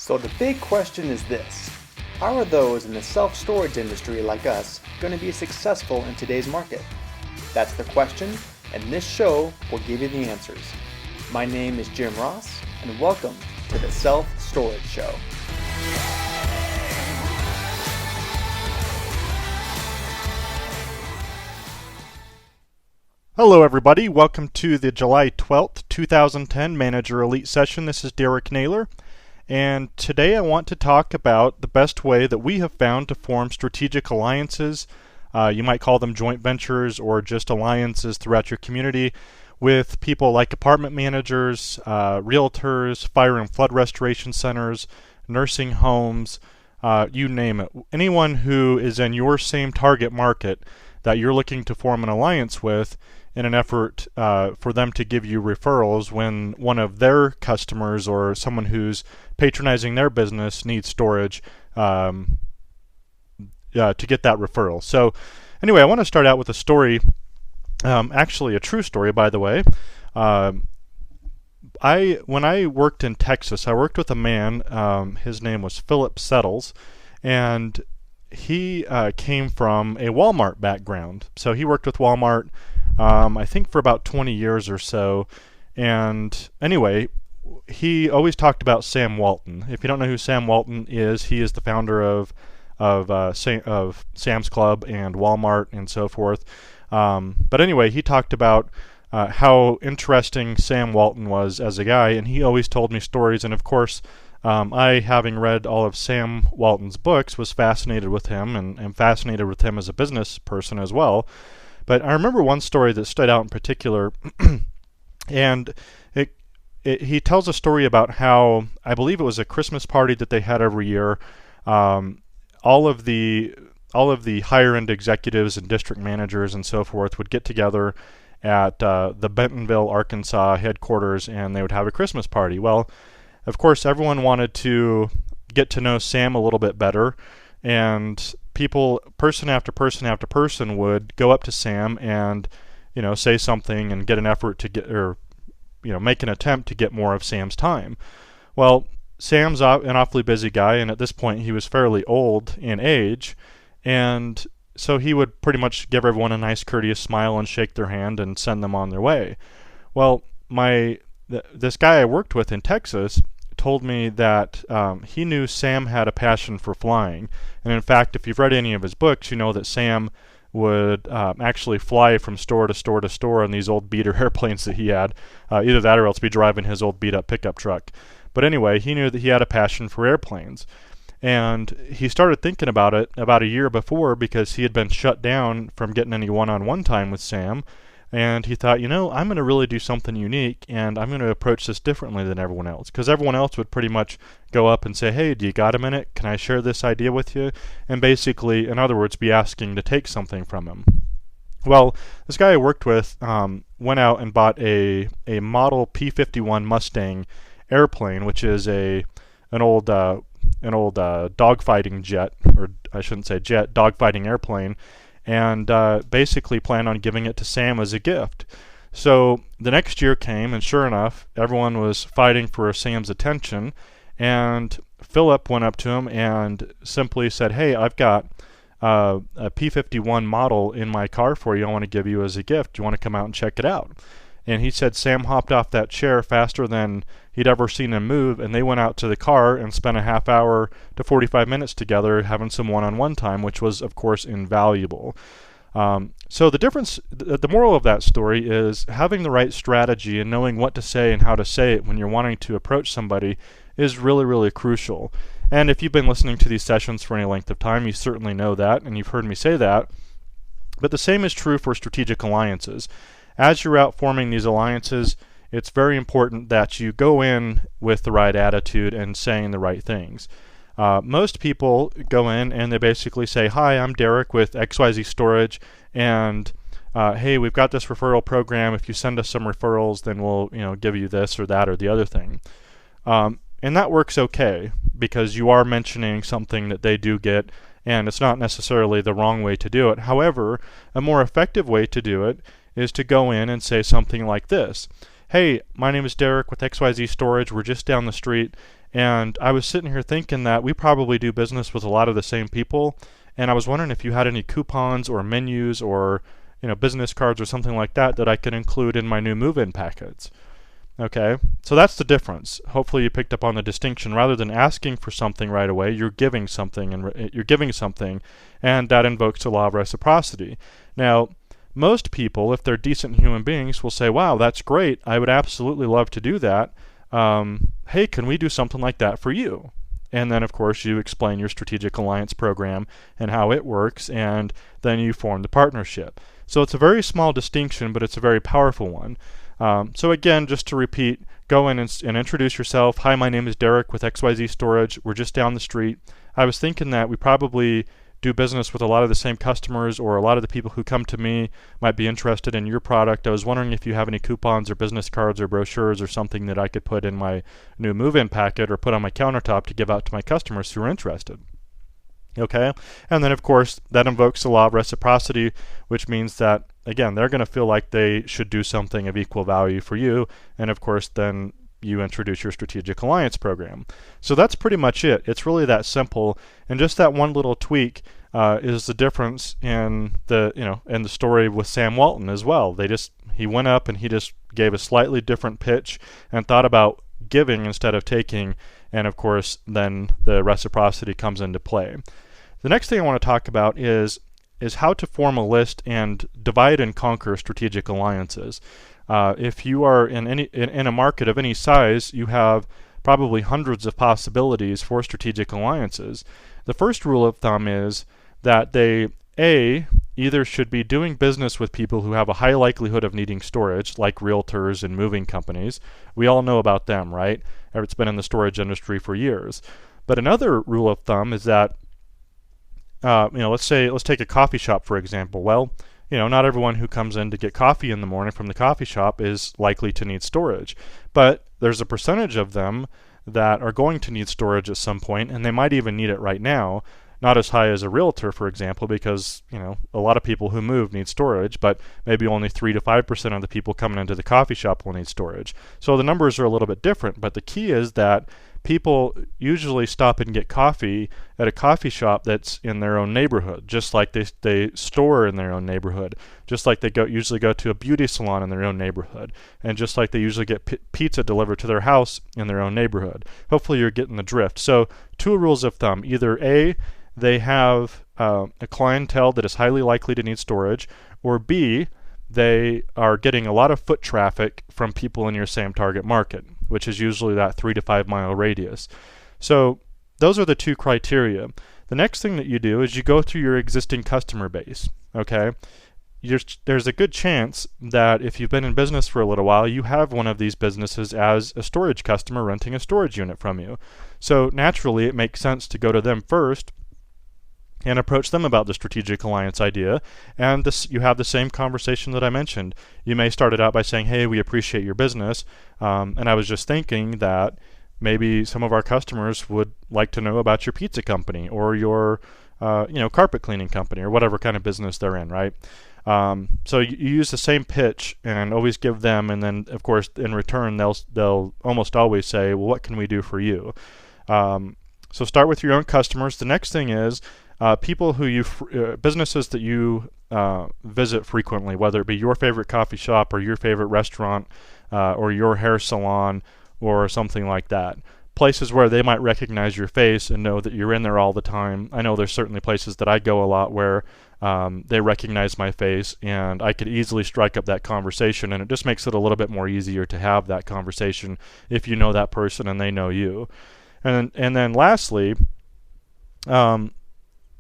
So the big question is this: how are those in the self-storage industry like us going to be successful in today's market? That's the question, and this show will give you the answers. My name is Jim Ross, and welcome to the Self-Storage Show. Hello everybody, welcome to the July 12th, 2010 Manager Elite session. This is Derek Naylor, and today I want to talk about the best way that we have found to form strategic alliances. You might call them joint ventures or just alliances throughout your community with people like apartment managers, realtors, fire and flood restoration centers, nursing homes, you name it. Anyone who is in your same target market that you're looking to form an alliance with in an effort for them to give you referrals when one of their customers or someone who's patronizing their business needs storage to get that referral. So anyway, I want to start out with a story, actually a true story, by the way. When I worked in Texas, I worked with a man, his name was Philip Settles, and he came from a Walmart background. So he worked with Walmart, I think for about 20 years or so. And anyway, he always talked about Sam Walton. If you don't know who Sam Walton is, he is the founder of Sam's Club and Walmart and so forth. But anyway, he talked about how interesting Sam Walton was as a guy, and he always told me stories. And of course, I, having read all of Sam Walton's books, was fascinated with him and fascinated with him as a business person as well. But I remember one story that stood out in particular, and he tells a story about how, I believe it was a Christmas party that they had every year. All of the higher end executives and district managers and so forth would get together at the Bentonville, Arkansas headquarters, and they would have a Christmas party. Well, of course, everyone wanted to get to know Sam a little bit better, and people, person after person after person, would go up to Sam and, say something and get an effort to get, or, make an attempt to get more of Sam's time. Well, Sam's an awfully busy guy, and at this point he was fairly old in age, and so he would pretty much give everyone a nice courteous smile and shake their hand and send them on their way. Well, this guy I worked with in Texas told me that he knew Sam had a passion for flying. And in fact, if you've read any of his books, you know that Sam would actually fly from store to store to store on these old beater airplanes that he had. Either that or else be driving his old beat-up pickup truck. But anyway, he knew that he had a passion for airplanes. And he started thinking about it about a year before because he had been shut down from getting any one-on-one time with Sam. And he thought, I'm going to really do something unique, and I'm going to approach this differently than everyone else. Because everyone else would pretty much go up and say, hey, do you got a minute? Can I share this idea with you? And basically, in other words, be asking to take something from him. Well, this guy I worked with went out and bought a model P-51 Mustang airplane, which is an old dogfighting jet, or I shouldn't say jet, dogfighting airplane, and basically planned on giving it to Sam as a gift. So the next year came, and sure enough, everyone was fighting for Sam's attention, and Philip went up to him and simply said, hey, I've got a P-51 model in my car for you I want to give you as a gift. Do you want to come out and check it out? And he said Sam hopped off that chair faster than he'd ever seen him move, and they went out to the car and spent a half hour to 45 minutes together having some one-on-one time, which was, of course, invaluable. So the moral of that story is having the right strategy and knowing what to say and how to say it when you're wanting to approach somebody is really, really crucial. And if you've been listening to these sessions for any length of time, you certainly know that, and you've heard me say that. But the same is true for strategic alliances. As you're out forming these alliances, it's very important that you go in with the right attitude and saying the right things. Most people go in and they basically say, hi, I'm Derek with XYZ Storage, and hey, we've got this referral program. If you send us some referrals, then we'll give you this or that or the other thing. And that works okay because you are mentioning something that they do get, and it's not necessarily the wrong way to do it. However, a more effective way to do it is to go in and say something like this. Hey, my name is Derek with XYZ Storage. We're just down the street, And I was sitting here thinking that we probably do business with a lot of the same people, and I was wondering if you had any coupons or menus or business cards or something like that that I could include in my new move-in packets. Okay, so that's the difference. Hopefully you picked up on the distinction. Rather than asking for something right away, you're giving something, and that invokes the law of reciprocity. Now, most people, if they're decent human beings, will say, wow, that's great. I would absolutely love to do that. Hey, can we do something like that for you? And then, of course, you explain your strategic alliance program and how it works, and then you form the partnership. So it's a very small distinction, but it's a very powerful one. So again, just to repeat, go in and introduce yourself. Hi, my name is Derek with XYZ Storage. We're just down the street. I was thinking that we probably do business with a lot of the same customers, or a lot of the people who come to me might be interested in your product. I was wondering if you have any coupons or business cards or brochures or something that I could put in my new move-in packet or put on my countertop to give out to my customers who are interested. Okay, and then of course that invokes the law of reciprocity, which means that again they're going to feel like they should do something of equal value for you, and of course then you introduce your strategic alliance program. So that's pretty much it. It's really that simple, and just that one little tweak is the difference in the story with Sam Walton as well. He went up and he just gave a slightly different pitch and thought about giving instead of taking, and of course then the reciprocity comes into play. The next thing I want to talk about is how to form a list and divide and conquer strategic alliances. If you are in a market of any size, you have probably hundreds of possibilities for strategic alliances. The first rule of thumb is that they either should be doing business with people who have a high likelihood of needing storage, like realtors and moving companies. We all know about them, right? It's been in the storage industry for years. But another rule of thumb is that, let's take a coffee shop, for example. Well, not everyone who comes in to get coffee in the morning from the coffee shop is likely to need storage. But there's a percentage of them that are going to need storage at some point, and they might even need it right now. Not as high as a realtor, for example, because a lot of people who move need storage, but maybe only 3 to 5% of the people coming into the coffee shop will need storage. So the numbers are a little bit different, but the key is that people usually stop and get coffee at a coffee shop that's in their own neighborhood, just like they store in their own neighborhood, just like they usually go to a beauty salon in their own neighborhood, and just like they usually get pizza delivered to their house in their own neighborhood. Hopefully you're getting the drift. So 2 rules of thumb. Either A, they have a clientele that is highly likely to need storage, or B, they are getting a lot of foot traffic from people in your same target market, which is usually that 3 to 5 mile radius. So those are the 2 criteria. The next thing that you do is you go through your existing customer base. Okay, there's a good chance that if you've been in business for a little while, you have one of these businesses as a storage customer renting a storage unit from you. So naturally it makes sense to go to them first and approach them about the strategic alliance idea, and you have the same conversation that I mentioned. You may start it out by saying, hey, we appreciate your business, and I was just thinking that maybe some of our customers would like to know about your pizza company or your carpet cleaning company or whatever kind of business they're in, right? So you use the same pitch and always give them, and then of course in return they'll almost always say, well, what can we do for you? So start with your own customers. The next thing is people who businesses that you visit frequently, whether it be your favorite coffee shop or your favorite restaurant or your hair salon or something like that. Places where they might recognize your face and know that you're in there all the time. I know there's certainly places that I go a lot where they recognize my face, and I could easily strike up that conversation, and it just makes it a little bit more easier to have that conversation if you know that person and they know you. And then lastly,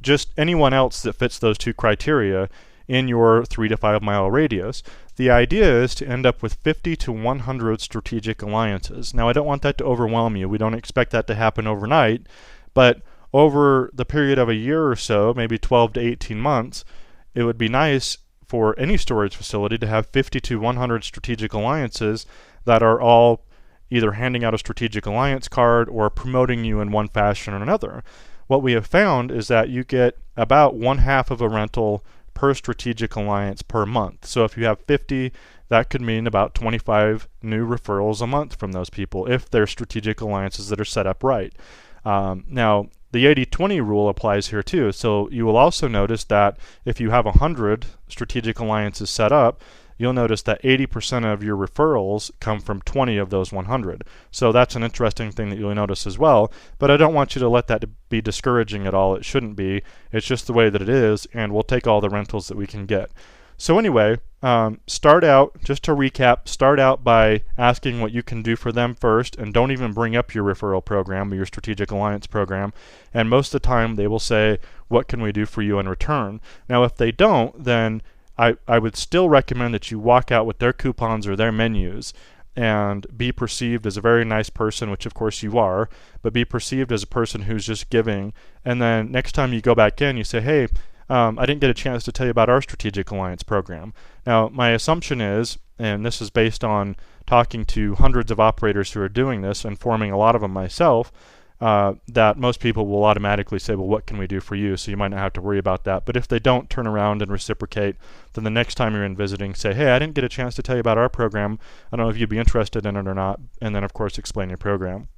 just anyone else that fits those 2 criteria in your 3 to 5 mile radius. The idea is to end up with 50 to 100 strategic alliances. Now, I don't want that to overwhelm you. We don't expect that to happen overnight, but over the period of a year or so, maybe 12 to 18 months, it would be nice for any storage facility to have 50 to 100 strategic alliances that are all either handing out a strategic alliance card or promoting you in one fashion or another. What we have found is that you get about 1/2 of a rental per strategic alliance per month. So if you have 50, that could mean about 25 new referrals a month from those people if they're strategic alliances that are set up right. Now, the 80-20 rule applies here too. So you will also notice that if you have 100 strategic alliances set up, you'll notice that 80% of your referrals come from 20 of those 100. So that's an interesting thing that you'll notice as well. But I don't want you to let that be discouraging at all. It shouldn't be. It's just the way that it is, and we'll take all the rentals that we can get. So anyway, start out, just to recap, start out by asking what you can do for them first, and don't even bring up your referral program or your strategic alliance program. And most of the time they will say, what can we do for you in return? Now if they don't, then I would still recommend that you walk out with their coupons or their menus and be perceived as a very nice person, which of course you are, but be perceived as a person who's just giving. And then next time you go back in, you say, hey, I didn't get a chance to tell you about our strategic alliance program. Now, my assumption is, and this is based on talking to hundreds of operators who are doing this and forming a lot of them myself, that most people will automatically say, well, what can we do for you? So you might not have to worry about that. But if they don't turn around and reciprocate, then the next time you're in visiting, say, hey, I didn't get a chance to tell you about our program. I don't know if you'd be interested in it or not. And then, of course, explain your program.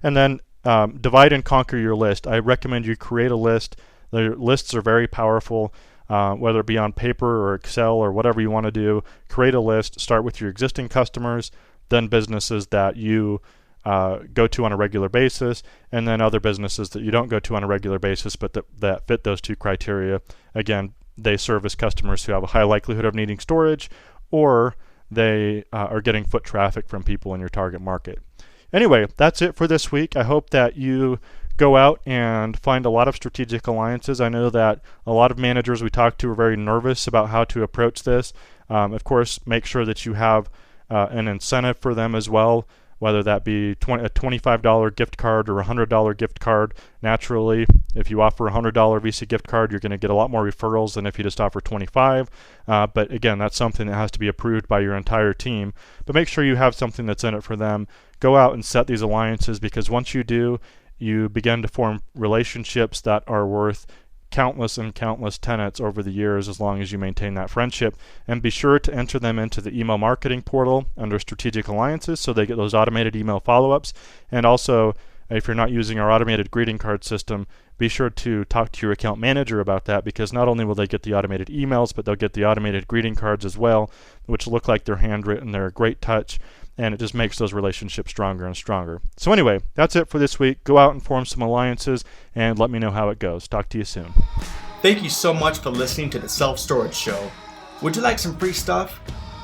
And then divide and conquer your list. I recommend you create a list. The lists are very powerful, whether it be on paper or Excel or whatever you want to do. Create a list. Start with your existing customers, then businesses that you go to on a regular basis, and then other businesses that you don't go to on a regular basis but that fit those two criteria. Again, they service customers who have a high likelihood of needing storage, or they are getting foot traffic from people in your target market. Anyway, that's it for this week. I hope that you go out and find a lot of strategic alliances. I know that a lot of managers we talk to are very nervous about how to approach this. Of course, make sure that you have an incentive for them as well, whether that be a $25 gift card or a $100 gift card. Naturally, if you offer a $100 Visa gift card, you're going to get a lot more referrals than if you just offer 25. But again, that's something that has to be approved by your entire team. But make sure you have something that's in it for them. Go out and set these alliances, because once you do, you begin to form relationships that are worth countless and countless tenants over the years, as long as you maintain that friendship. And be sure to enter them into the email marketing portal under strategic alliances so they get those automated email follow-ups. And also, if you're not using our automated greeting card system, be sure to talk to your account manager about that, because not only will they get the automated emails, but they'll get the automated greeting cards as well, which look like they're handwritten. They're a great touch, and it just makes those relationships stronger and stronger. So anyway, that's it for this week. Go out and form some alliances, and let me know how it goes. Talk to you soon. Thank you so much for listening to the Self Storage Show. Would you like some free stuff?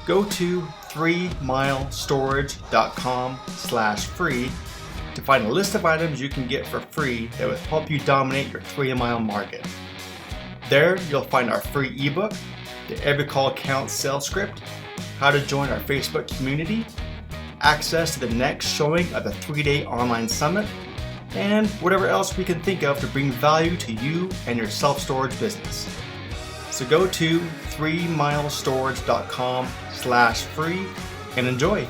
Go to 3milestorage.com/free to find a list of items you can get for free that will help you dominate your 3-mile market. There, you'll find our free ebook, the Every Call Counts sales script, how to join our Facebook community, access to the next showing of the 3-day online summit, and whatever else we can think of to bring value to you and your self-storage business. So go to 3milestorage.com/free and enjoy.